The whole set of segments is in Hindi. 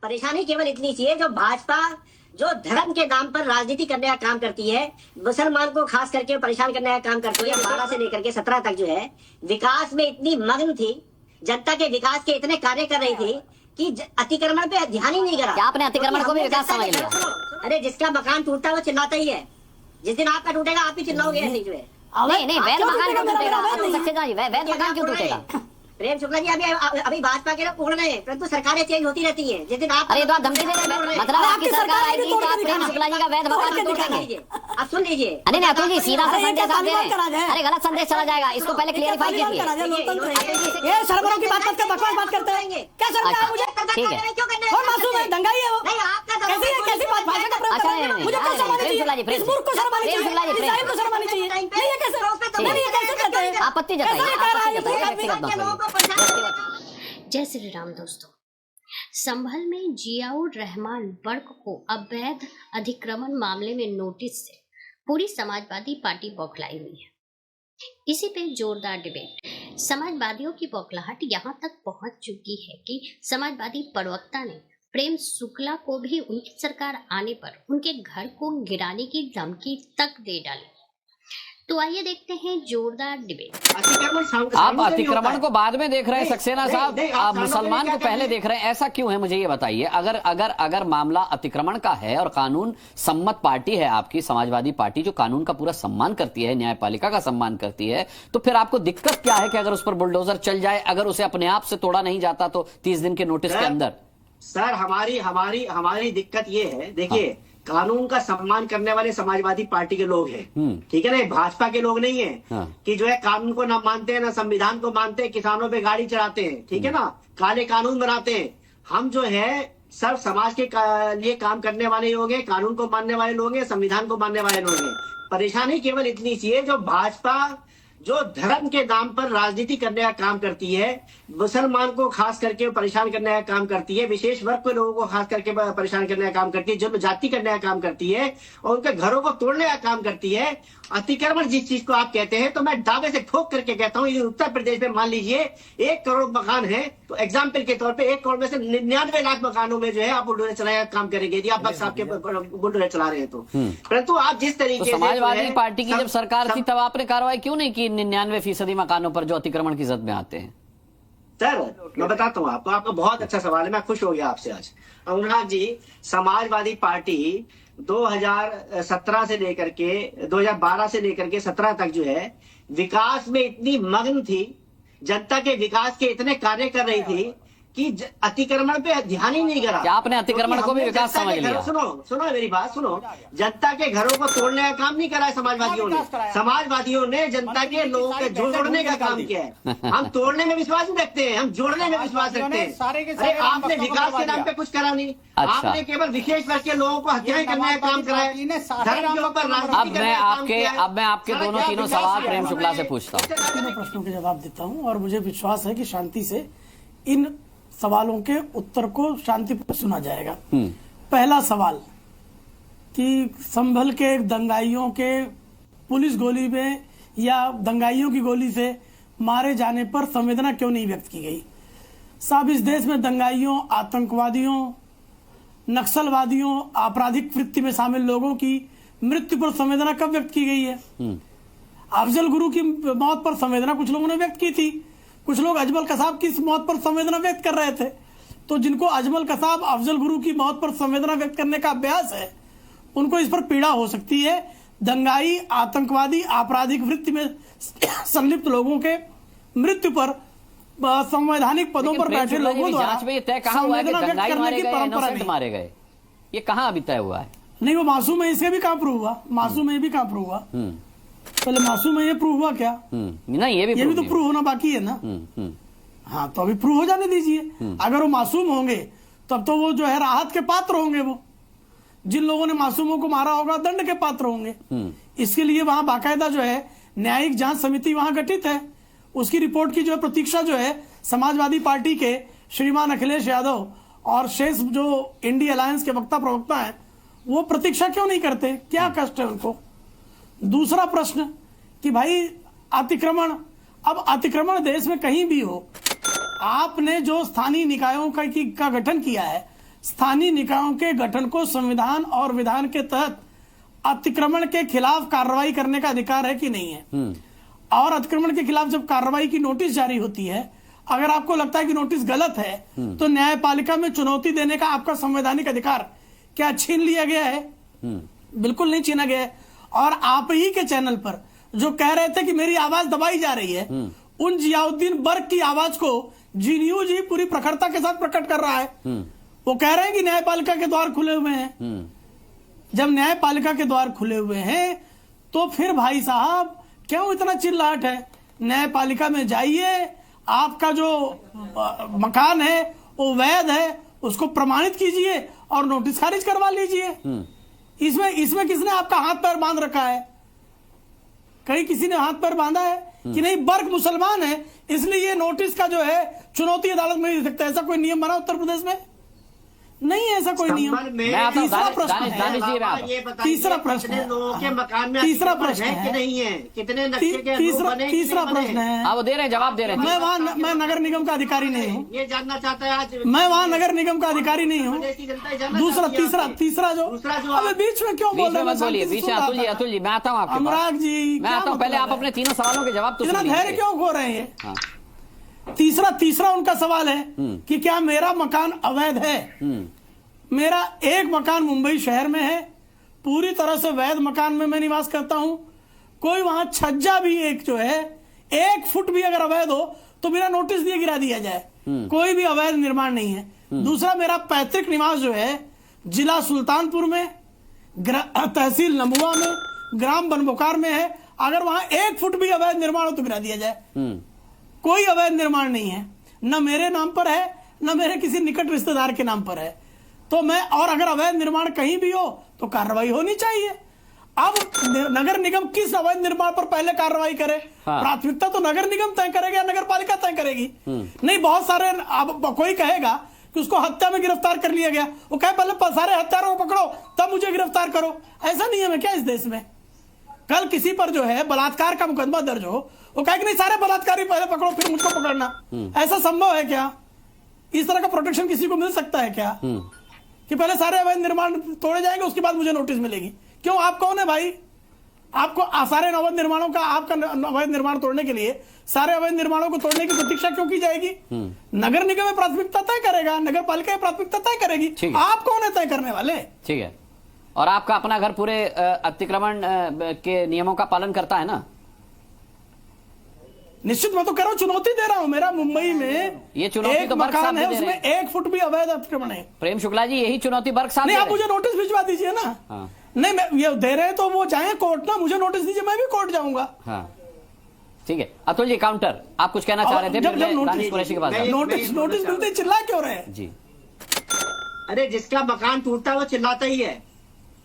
परेशानी केवल इतनी सी है, जो भाजपा जो धर्म के नाम पर राजनीति करने का काम करती है, मुसलमान को खास करके परेशान करने का काम करती है। 12 से लेकर के 17 तक जो है विकास में इतनी मग्न थी, जनता के विकास के इतने कार्य कर रही थी कि अतिक्रमण पे ध्यान ही नहीं करा। क्या आपने अतिक्रमण को भी विकास समझ लिया? अरे जिसका मकान टूटता है वो चिल्लाता ही है, जिस दिन आपका टूटेगा आप भी चिल्लाओगे ऐसे जो है। नहीं वैध मकान क्यों टूटेगा? वैध मकान क्यों टूटेगा? प्रेम शुक्ला जी अभी भाजपा के लोग उड़ रहे हैं, परंतु सरकारें चेंज होती रहती हैं। जिस दिन आप अरे तो आप धमकी दे रहे हैं, मतलब आपकी सरकार आएगी तो आप प्रेम शुक्ला जी का वैध मकान तोड़ देंगे? आप सुन लीजिए। अरे नहीं अतुल जी, सीधा सा संदेश आप दे रहे हैं। अरे गलत संदेश चला जाएगा, इसको पहले क्लियरिफाई कीजिए। ये सरवरों की बात करके बकवास बात करते हैं क्या? सरकार मुझे ठीक है, और मासूम है, दंगाई है वो। कैसी बात भाषा का प्रयोग कर रहे हैं? मुझे क्या शर्म आनी चाहिए? इस मूर्ख को शर्म आनी चाहिए, इस साहिब को शर्म आनी चाहिए। नहीं ये कैसे कहते हैं? आपत्ति जय श्री राम दोस्तों। संभल में जियाउर रहमान वर्क को अवैध अधिक्रमण मामले में नोटिस से पूरी समाजवादी पार्टी बौखलाई हुई है। इसी पे जोरदार डिबेट। समाजवादियों की बौखलाहट यहाँ तक पहुंच चुकी है कि समाजवादी प्रवक्ता ने प्रेम शुक्ला को भी उनकी सरकार आने पर उनके घर को गिराने की धमकी तक दे डाली। तो आइए देखते हैं जोरदार डिबेट। आप अतिक्रमण को बाद में देख रहे हैं सक्सेना साहब, आप मुसलमान को पहले देख रहे हैं, ऐसा क्यों है मुझे ये बताइए। अगर अगर अगर मामला अतिक्रमण का है और कानून सम्मत पार्टी है आपकी समाजवादी पार्टी, जो कानून का पूरा सम्मान करती है, न्यायपालिका का सम्मान करती है, तो फिर आपको दिक्कत क्या है कि अगर उस पर बुलडोजर चल जाए, अगर उसे अपने आप से तोड़ा नहीं जाता तो 30 दिन के नोटिस के अंदर? सर हमारी दिक्कत ये है, देखिए कानून का सम्मान करने वाले समाजवादी पार्टी के लोग हैं, ठीक है ना, भाजपा के लोग नहीं है कि जो है कानून को ना मानते हैं ना संविधान को मानते हैं, किसानों पे गाड़ी चढ़ाते हैं, ठीक है ना, काले कानून बनाते हैं। हम जो है सब समाज के लिए काम करने वाले लोग हैं, कानून को मानने वाले लोग हैं, संविधान को मानने वाले लोग हैं। परेशानी केवल इतनी सी है, जो भाजपा जो धर्म के नाम पर राजनीति करने का काम करती है, मुसलमान को खास करके परेशान करने का काम करती है, विशेष वर्ग के लोगों को खास करके परेशान करने का काम करती है, जनजाति करने का काम करती है और उनके घरों को तोड़ने का काम करती है। अतिक्रमण जिस चीज को आप कहते हैं, तो मैं दावे से ठोक करके कहता हूँ, उत्तर प्रदेश में मान लीजिए 1 करोड़ मकान है, तो एग्जाम्पल के तौर पे 1 करोड़ में से 99 लाख मकानों में जो है आप बुलडोजर चलाया काम करेंगे, यदि आप बक्स आपके बुलडोजर चला रहे हैं तो। परंतु आप जिस तरीके से समाजवादी पार्टी की जब सरकार थी तब आपने कार्रवाई क्यों नहीं की 99% मकानों पर जो अतिक्रमण की जद में आते हैं? सर मैं बताता हूँ आपका बहुत अच्छा सवाल है, मैं खुश हो गया आपसे आज। अनुराग जी, समाजवादी पार्टी 2017 से लेकर के 2012 से लेकर के 17 तक जो है विकास में इतनी मग्न थी, जनता के विकास के इतने कार्य कर रही थी कि अतिक्रमण पे ध्यान ही नहीं करा। क्या आपने अतिक्रमण को भी विकास समझ लिया? सुनो मेरी बात सुनो, जनता के घरों को तोड़ने का काम नहीं करा है समाजवादियों ने जनता के लोगों के जोड़ने का काम किया है। हम तोड़ने में विश्वास नहीं रखते हैं, हम जोड़ने में विश्वास रखते हैं। अरे आपने विकास के नाम पे कुछ करा नहीं, आपने केवल विशेष वर्ग के लोगों को हत्याएं करने का काम करा है, धर्म के ऊपर राजनीति करने का काम किया है। अब मैं आपके दोनों तीनों सवाल प्रेम शुक्ला से पूछता हूँ। तीनों प्रश्नों के जवाब देता हूँ और मुझे विश्वास है कि शांति से इन सवालों के उत्तर को शांतिपूर्वक सुना जाएगा। पहला सवाल कि संभल के दंगाइयों के पुलिस गोली में या दंगाइयों की गोली से मारे जाने पर संवेदना क्यों नहीं व्यक्त की गई? साहब, इस देश में दंगाइयों, आतंकवादियों, नक्सलवादियों, आपराधिक वृत्ति में शामिल लोगों की मृत्यु पर संवेदना कब व्यक्त की गई है? अफजल गुरु की मौत पर संवेदना कुछ लोगों ने व्यक्त की थी, कुछ लोग अजमल कसाब की मौत पर संवेदना व्यक्त कर रहे थे। तो जिनको अजमल कसाब, अफजल गुरु की मौत पर संवेदना व्यक्त करने का अभ्यास है, उनको इस पर पीड़ा हो सकती है। दंगाई, आतंकवादी, आपराधिक वृत्ति में संलिप्त लोगों के मृत्यु पर संवैधानिक पदों पर बैठे लोगों द्वारा संवेदना व्यक्त करने की परंपरा नहीं। मारे गए, ये कहाँ अभी तय हुआ है? नहीं, वो मासूम है, इसके भी कहाँ प्रूव हुआ? मासूम है भी कहाँ प्रूव हुआ? पहले मासूम है ये प्रूव हुआ क्या? नहीं, ये भी तो प्रूव होना बाकी है ना। हाँ, तो अभी प्रूव हो जाने दीजिए। अगर वो मासूम होंगे तब तो वो जो है राहत के पात्र होंगे, वो जिन लोगों ने मासूमों को मारा होगा दंड के पात्र होंगे। इसके लिए वहां बाकायदा जो है न्यायिक जांच समिति वहां गठित है, उसकी रिपोर्ट की जो है प्रतीक्षा जो है समाजवादी पार्टी के श्रीमान अखिलेश यादव और शेष जो इंडिया अलायंस के वक्ता प्रवक्ता है वो प्रतीक्षा क्यों नहीं करते? क्या कष्ट है उनको? दूसरा प्रश्न कि भाई अतिक्रमण, अब अतिक्रमण देश में कहीं भी हो, आपने जो स्थानीय निकायों का गठन किया है, स्थानीय निकायों के गठन को संविधान और विधान के तहत अतिक्रमण के खिलाफ कार्रवाई करने का अधिकार है कि नहीं है। और अतिक्रमण के खिलाफ जब कार्रवाई की नोटिस जारी होती है, अगर आपको लगता है कि नोटिस गलत है, तो न्यायपालिका में चुनौती देने का आपका संवैधानिक अधिकार क्या छीन लिया गया है? बिल्कुल नहीं छीना गया है। और आप ही के चैनल पर जो कह रहे थे कि मेरी आवाज दबाई जा रही है, उन जियाउद्दीन बर्क की आवाज को जी न्यूज ही पूरी प्रखरता के साथ प्रकट कर रहा है। वो कह रहे हैं कि न्यायपालिका के द्वार खुले हुए हैं। जब न्यायपालिका के द्वार खुले हुए हैं तो फिर भाई साहब क्यों इतना चिल्लाहट है? न्यायपालिका में जाइए, आपका जो मकान है वो वैध है, उसको प्रमाणित कीजिए और नोटिस खारिज करवा लीजिए। इसमें किसने आपका हाथ पैर बांध रखा है? कहीं किसी ने हाथ पैर बांधा है कि नहीं बर्क मुसलमान है इसलिए ये नोटिस का जो है चुनौती अदालत में नहीं दे सकता? ऐसा कोई नियम बना उत्तर प्रदेश में? नहीं है ऐसा कोई नियम। तीसरा प्रश्न है, तीसरा प्रश्न है, लोगों के मकान में तीसरा प्रश्न है कि नहीं है? कितने नक्शे के तीसरा प्रश्न है। वो दे रहे हैं, जवाब दे रहे हैं। मैं नगर निगम का अधिकारी नहीं हूँ, ये जानना चाहता है आज। मैं वहाँ नगर निगम का अधिकारी नहीं हूँ। दूसरा तीसरा जो अबे बीच में क्यों बोल रहे हैं? बोलिए बीच में। अतुल जी मैं आता हूँ, अनुराग जी मैं आता हूँ। पहले आप अपने तीनों सवालों के जवाब तो इतना धैर्य क्यों खो रहे हैं? तीसरा उनका सवाल है कि क्या मेरा मकान अवैध है? मेरा एक मकान मुंबई शहर में है, पूरी तरह से वैध मकान में मैं निवास करता हूं। कोई वहां छज्जा भी एक जो है 1 फुट भी अगर अवैध हो तो बिना नोटिस दिए गिरा दिया जाए। कोई भी अवैध निर्माण नहीं है। दूसरा, मेरा पैतृक निवास जो है जिला सुल्तानपुर में, तहसील नमुआ में, ग्राम बनबोकार में है। अगर वहां 1 फुट भी अवैध निर्माण हो तो गिरा दिया जाए। कोई अवैध निर्माण नहीं है, न मेरे नाम पर है न मेरे किसी निकट रिश्तेदार के नाम पर है। तो मैं, और अगर अवैध निर्माण कहीं भी हो तो कार्रवाई होनी चाहिए। अब नगर निगम किस अवैध निर्माण पर पहले कार्रवाई करे? प्राथमिकता तो नगर निगम तय करेगा या नगर पालिका तय करेगी? नहीं, बहुत सारे, अब कोई कहेगा कि उसको हत्या में गिरफ्तार कर लिया गया, वो कहे पहले सारे हत्यारों को पकड़ो तब मुझे गिरफ्तार करो। ऐसा नियम है क्या इस देश में? कल किसी पर जो है बलात्कार का मुकदमा दर्ज हो, वो कहे कि नहीं सारे बलात्कारी पहले पकड़ो फिर मुझको पकड़ना। ऐसा संभव है क्या? इस तरह का प्रोटेक्शन किसी को मिल सकता है क्या कि पहले सारे अवैध निर्माण तोड़े जाएंगे उसके बाद मुझे नोटिस मिलेगी? क्यों, आप कौन है भाई? आपको सारे अवैध निर्माणों का, आपका अवैध निर्माण तोड़ने के लिए सारे अवैध निर्माणों को तोड़ने की प्रतीक्षा क्यों की जाएगी? नगर निगम में प्राथमिकता तय करेगा, नगर पालिका में प्राथमिकता तय करेगी। आप कौन है तय करने वाले? ठीक है। और आपका अपना घर पूरे अतिक्रमण के नियमों का पालन करता है ना? निश्चित, मैं तो कह रहा हूँ, चुनौती दे रहा हूँ। मेरा मुंबई में ये चुनौती एक तो बर्क साहब मकान है, दे रहे उसमें 1 फुट भी अवैध अतिक्रमण है। प्रेम शुक्ला जी, यही चुनौती बर्क साहब नहीं, आप मुझे नोटिस भिजवा दीजिए ना। नहीं, मैं ये दे रहे हैं तो वो जाए कोर्ट ना, मुझे नोटिस दीजिए, मैं भी कोर्ट जाऊंगा। ठीक है। अतुल जी, काउंटर आप कुछ कहना चाह रहे थे? नोटिस मिलते चिल्ला क्यों रहे हैं जी? अरे जिसका मकान टूटता है वो चिल्लाता ही है।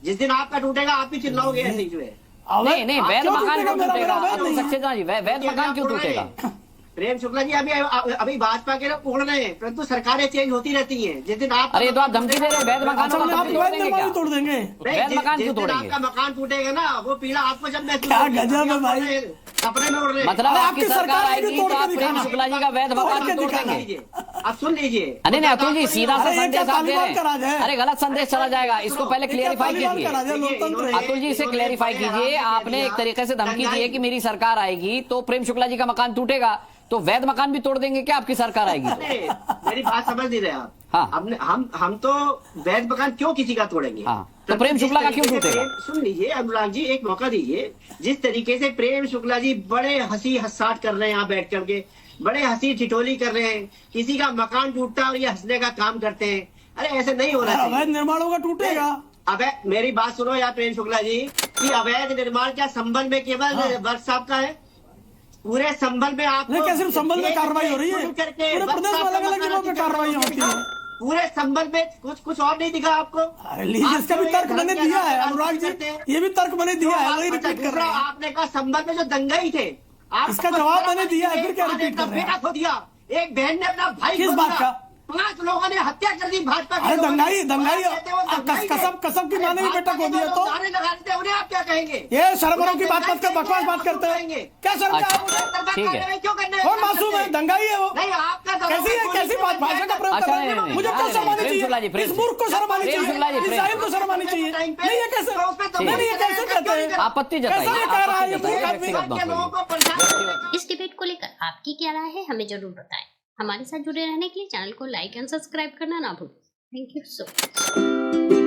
जिस दिन आपका टूटेगा आप भी चिल्लाओगे ऐसे जो है। नहीं, वैध मकान क्यों टूटेगा? अतुल सक्सेना जी, वैध मकान क्यों टूटेगा? प्रेम शुक्ला जी, अभी भाजपा के लोग उड़ रहे हैं, परंतु सरकारें चेंज होती रहती हैं। जिस दिन आप, अरे तो आप धमकी दे रहे हैं, वैध मकान तोड़ देंगे? वैध मकान क्यों तोड़ेंगे? आपका मकान टूटेगा ना, वो पीड़ा आपको जब महसूस क्या गजब है भाई। कपड़े में उड़ रहे हैं। मतलब आपकी सरकार आएगी तो आप दिखाना। प्रेम शुक्ला जी का वैध मकान क्यों तोड़ देंगे? आप सुन लीजिए। नहीं, अतुल जी सीधा सा अरे, ये संदेश क्या आप दे रहे तालिबान का राज हैं। है? अरे गलत संदेश चला जाएगा, इसको पहले क्लियरिफाई कीजिए। अतुल जी, इसे क्लियरिफाई कीजिए। आपने एक तरीके से धमकी दी है कि मेरी सरकार आएगी तो प्रेम शुक्ला जी का मकान टूटेगा, तो वैध मकान भी तोड़ देंगे क्या आपकी सरकार आएगी तो? मेरी बात समझ नहीं रहे आप। हाँ। हम तो वैध मकान क्यों किसी का तोड़ेंगे? तो प्रेम शुक्ला का क्यों टूटेगा? सुन लीजिए अनुराग जी, एक मौका दीजिए। जिस तरीके से प्रेम शुक्ला जी बड़े हंसी हंसाट कर रहे हैं यहाँ बैठ करके, बड़े हंसी ठिठोली कर रहे हैं, किसी का मकान टूटता है और ये हंसने का काम करते हैं। अरे ऐसे नहीं होना चाहिए। अवैध निर्माण होगा टूटेगा। अवैध, मेरी बात सुनो यार प्रेम शुक्ला जी, कि अवैध निर्माण क्या संबल में केवल वर्ष साहब का है? पूरे संबल में आप क्या सिर्फ संबल में कार्रवाई हो रही है? पूरे प्रदेश में अलग अलग जगहों पे कार्रवाई होती है। पूरे संबल में कुछ और नहीं दिखा आपको? इसका भी तर्क मैंने दिया है अनुराग जी, ये भी तर्क मैंने दिया है, वही रिपीट कर रहा हूं। आपने कहा संबल में जो दंगाई थे, इसका जवाब मैंने दिया है, फिर क्या रिपीट कर रहे हैं? बेटा खो दिया, एक बहन ने अपना भाई किस बात का? 5 लोगों ने हत्या कर दी भाजपा के अरे लोगों ने। दंगाई और कसम की माने भी बेटा को दिया तो नारे लगा देते हैं, उन्हें आप क्या कहेंगे? ये शर्मरों की बात मत कर, बकवास बात करते हैं। क्या शर्म क्या है? ठीक है। क्यों करने? कौन मासूम है? दंगाई है वो। नहीं, आपका कैसी बात भाषा का प्रयोग कर अच्छा, रहे हैं? नहीं, मुझे नहीं, क्यों नहीं, शर्म आनी प्रेम शुक्ला जी, चाहिए? प्रेम इस मूर्ख को शर्म आनी प्रेम शुक्ला जी, चाहिए, प्रेम। इस जाहिल को शर्म आनी चाहिए। नहीं ये कैसे, नहीं ये कैसे कहते हैं? आपत्ति जताइए, कैसा ये कह रहा है ये आपत्ति मूर्ख जताइए, आदमी? व्यक्तिगत मत लोगों बोलिए। को परेशान इस डिबेट को लेकर आपकी क्या राय है हमें जरूर बताएं। हमारे साथ जुड़े रहने के लिए चैनल को लाइक एंड सब्सक्राइब करना ना भूलें। Thank you so much.